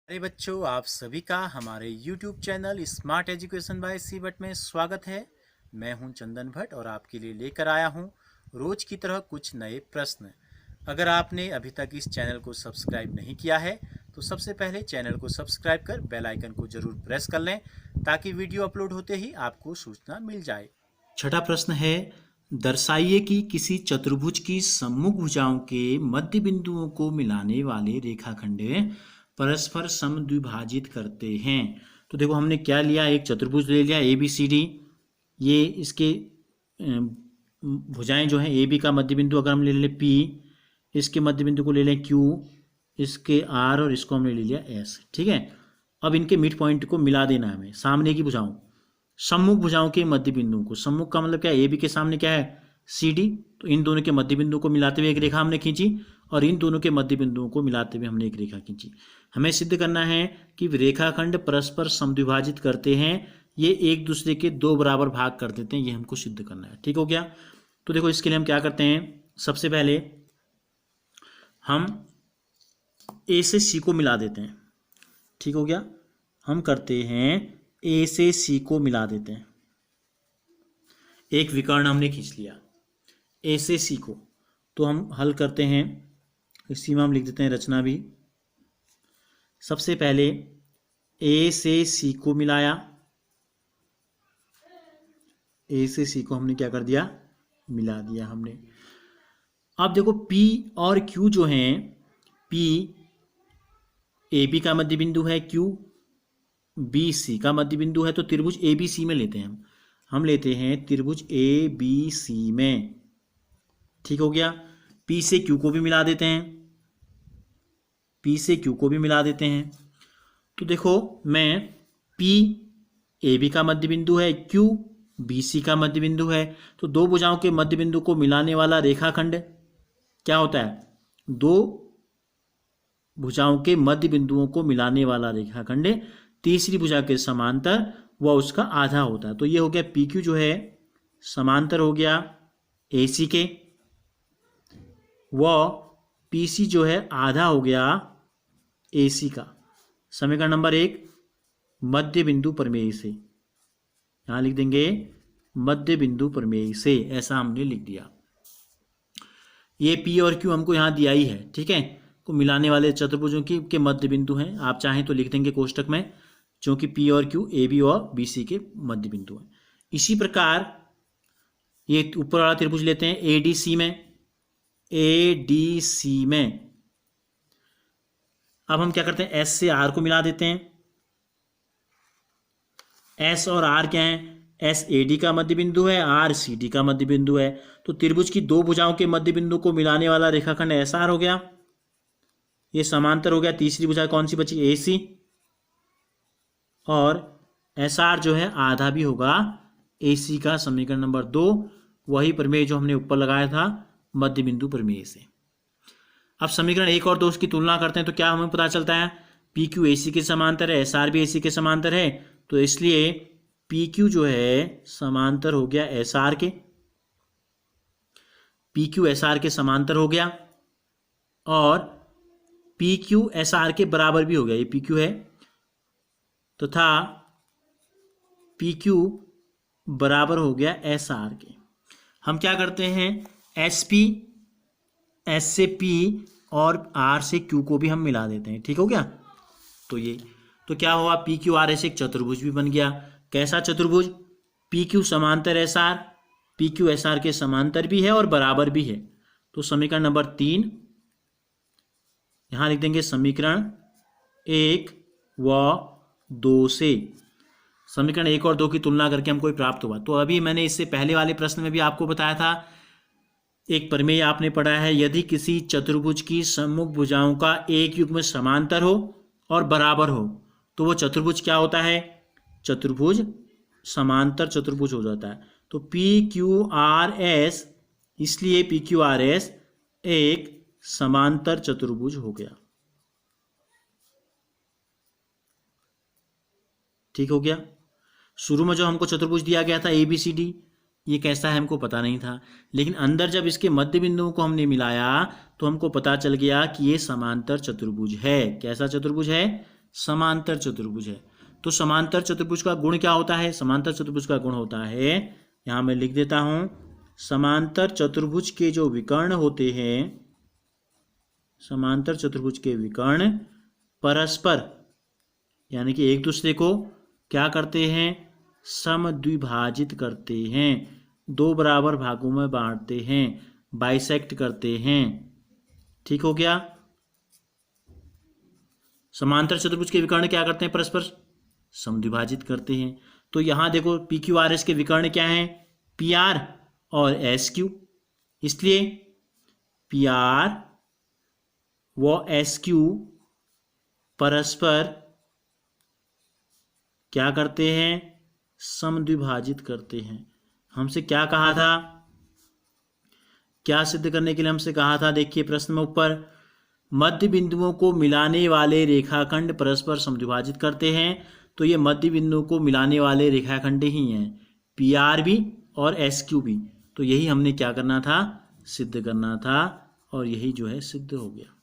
अरे बच्चों, आप सभी का हमारे YouTube चैनल smart education by C Bhatt में स्वागत है। मैं हूं चंदन भट्ट और आपके लिए लेकर आया हूं रोज की तरह कुछ नए प्रश्न। अगर आपने अभी तक इस चैनल को सब्सक्राइब नहीं किया है तो सबसे पहले चैनल को सब्सक्राइब कर बेल आइकन को जरूर प्रेस कर लें ताकि वीडियो अपलोड होते ही आपको सूचना मिल जाए। छठा प्रश्न है, दर्शाइए कि किसी चतुर्भुज की सम्मुख भुजाओं के मध्य बिंदुओं को मिलाने वाले रेखाखंड परस्पर समद्विभाजित करते हैं। तो देखो हमने क्या लिया, एक चतुर्भुज ले लिया ए बी सी डी। ये इसके भुजाएं जो हैं, ए बी का मध्य बिंदु अगर हम ले लें पी, इसके मध्य बिंदु को ले लें क्यू, इसके आर और इसको हमने ले लिया एस। ठीक है, अब इनके मिड पॉइंट को मिला देना है हमें, सामने की भुजाओं सम्मुख भुजाओं के मध्य बिंदुओं को। सम्मुख का मतलब क्या है, ए बी के सामने क्या है सी डी, तो इन दोनों के मध्य बिंदु को मिलाते हुए एक रेखा हमने खींची और इन दोनों के मध्य बिंदुओं को मिलाते हुए हमने एक रेखा खींची। हमें सिद्ध करना है कि रेखाखंड परस्पर समद्विभाजित करते हैं, ये एक दूसरे के दो बराबर भाग कर देते हैं, ये हमको सिद्ध करना है। ठीक हो गया। तो देखो इसके लिए हम क्या करते हैं, सबसे पहले हम ए से सी को मिला देते हैं। ठीक हो गया, हम करते हैं ए से सी को मिला देते हैं। एक विकर्ण हमने खींच लिया ए से सी को, तो हम हल करते हैं। इसी में हम लिख देते हैं रचना भी। सबसे पहले ए से सी को मिलाया, ए से सी को हमने क्या कर दिया, मिला दिया हमने। अब देखो पी और क्यू जो हैं, पी ए बी का मध्य बिंदु है, क्यू बी सी का मध्य बिंदु है, तो त्रिभुज ए बी सी में लेते हैं हम लेते हैं त्रिभुज ए बी सी में। ठीक हो गया। पी से क्यू को भी मिला देते हैं, पी से क्यू को भी मिला देते हैं। तो देखो मैं पी ए बी का मध्य बिंदु है, क्यू बी सी का मध्य बिंदु है, तो दो भुजाओं के मध्य बिंदु को मिलाने वाला रेखाखंड क्या होता है, दो भुजाओं के मध्य बिंदुओं को मिलाने वाला रेखाखंड तीसरी भुजा के समांतर व उसका आधा होता है। तो ये हो गया पी क्यू जो है समांतर हो गया ए सी के, व पी सी जो है आधा हो गया ए सी का। समीकरण नंबर 1 मध्य बिंदु प्रमेय से, यहां लिख देंगे मध्य बिंदु प्रमेय से, ऐसा हमने लिख दिया। ये पी और क्यू हमको यहाँ दिया ही है, ठीक है, को मिलाने वाले चतुर्भुजों की के मध्य बिंदु हैं। आप चाहें तो लिख देंगे कोष्टक में, क्योंकि पी और क्यू ए बी और बी सी के मध्य बिंदु हैं। इसी प्रकार ये ऊपर वाला त्रिभुज लेते हैं ए डी सी में, ए डी सी में अब हम क्या करते हैं, एस से आर को मिला देते हैं। एस और आर क्या है, एस ए डी का मध्य बिंदु है, आर सी डी का मध्य बिंदु है, तो त्रिभुज की दो भुजाओं के मध्य बिंदु को मिलाने वाला रेखाखंड एस आर हो गया, ये समांतर हो गया। तीसरी भुजा कौन सी बची, ए सी, और एस आर जो है आधा भी होगा ए सी का। समीकरण नंबर 2 वही प्रमेय जो हमने ऊपर लगाया था मध्य बिंदु प्रमेय से। अब समीकरण 1 और 2 की तुलना करते हैं तो क्या हमें पता चलता है, पी क्यू ए सी के समांतर है, एस आर भी ए सी के समांतर है, तो इसलिए पी क्यू जो है समांतर हो गया एस आर के, पी क्यू एस आर के समांतर हो गया, और पी क्यू एस आर के बराबर भी हो गया। ये पी क्यू है तथा पी क्यू बराबर हो गया एस आर के। हम क्या करते हैं, एस पी, एस से पी और आर से क्यू को भी हम मिला देते हैं। ठीक हो गया। तो ये तो क्या हुआ, पी क्यू आर एस एक चतुर्भुज भी बन गया। कैसा चतुर्भुज, पी क्यू समांतर S R, P Q S R के समांतर भी है और बराबर भी है। तो समीकरण नंबर 3 यहां लिख देंगे, समीकरण 1 व 2 से समीकरण 1 और 2 की तुलना करके हमको प्राप्त हुआ। तो अभी मैंने इससे पहले वाले प्रश्न में भी आपको बताया था, एक प्रमेय आपने पढ़ा है, यदि किसी चतुर्भुज की सम्मुख भुजाओं का एक युग्म समांतर हो और बराबर हो तो वो चतुर्भुज क्या होता है, चतुर्भुज समांतर चतुर्भुज हो जाता है। तो पी क्यू आर एस, इसलिए पी क्यू आर एस एक समांतर चतुर्भुज हो गया। ठीक हो गया। शुरू में जो हमको चतुर्भुज दिया गया था ए बी सी डी, ये कैसा है हमको पता नहीं था, लेकिन अंदर जब इसके मध्य बिंदुओं को हमने मिलाया तो हमको पता चल गया कि ये समांतर चतुर्भुज है। कैसा चतुर्भुज है, समांतर चतुर्भुज है। तो समांतर चतुर्भुज का गुण क्या होता है? समांतर चतुर्भुज का गुण होता है, यहाँ मैं लिख देता हूं, समांतर चतुर्भुज के जो विकर्ण होते हैं, समांतर चतुर्भुज के विकर्ण परस्पर यानी कि एक दूसरे को क्या करते हैं? समद्विभाजित करते हैं, दो बराबर भागों में बांटते हैं, बाइसेक्ट करते हैं। ठीक हो गया। समांतर चतुर्भुज के विकर्ण क्या करते हैं? परस्पर समद्विभाजित करते हैं। तो यहां देखो पी क्यू आर एस के विकर्ण क्या हैं? पी आर और एस क्यू। इसलिए पी आर व एस क्यू परस्पर क्या करते हैं? समद्विभाजित करते हैं। हमसे क्या कहा था? क्या सिद्ध करने के लिए हमसे कहा था? देखिए प्रश्न में ऊपर, मध्य बिंदुओं को मिलाने वाले रेखाखंड परस्पर समद्विभाजित करते हैं। तो ये मध्य बिंदुओं को मिलाने वाले रेखाखंड ही हैं, पी आर भी और एस क्यू भी। तो यही हमने क्या करना था? सिद्ध करना था, और यही जो है सिद्ध हो गया।